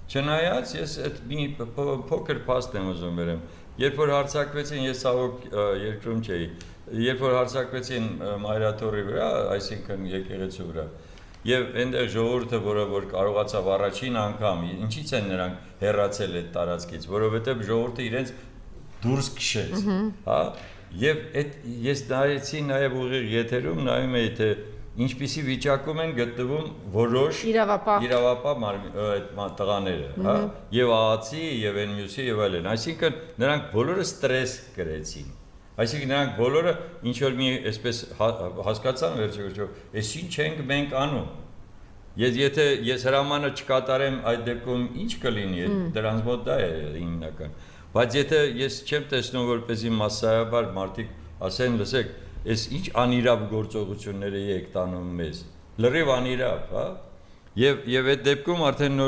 Չնայած ես այդ մի փոքր փաստ եմ ուզում վերեմ, երբ որ հարձակվեցին, ես ցավոք երկրում չէի, երբ որ հարձակվեցին Մայրաթորի վրա, այսինքն եկեղեցու վրա, եւ այնտեղ ժողովուրդը, որ կարողացավ առաջին անգամ, ինչից են նրանք հեռացել այդ տարածքից, որովհետեւ ժողովուրդը իրենց դուրս քշեց, հա, եւ այդ ես նայեցի նաեւ ուղիղ եթերում, նայում էի թե ինչպիսի վիճակում են գտնվում որոշ իրավապահ տղաները, հա, եւ ԱԱՑ-ի, եւ այն մյուսի եւ այլն, այսինքն նրանք բոլորը ստրես կրեցին, այսինքն նրանք բոլորը ինչ որ մի այսպես հասկացան վերջերս, այս ինչ ենք մենք անում, եթե ես հրամանը չկատարեմ այդ դեպքում ինչ կլինի, դրանց մոտ դա է հիմնական, բայց եթե ես չեմ տեսնում որպեսզի massայաբար մարդիկ ասեն, լսեք, այս ինչ անիրավ գործողությունները եք տանում մեզ, լրիվ անիրավ, հա, եւ այդ դեպքում արդեն նոր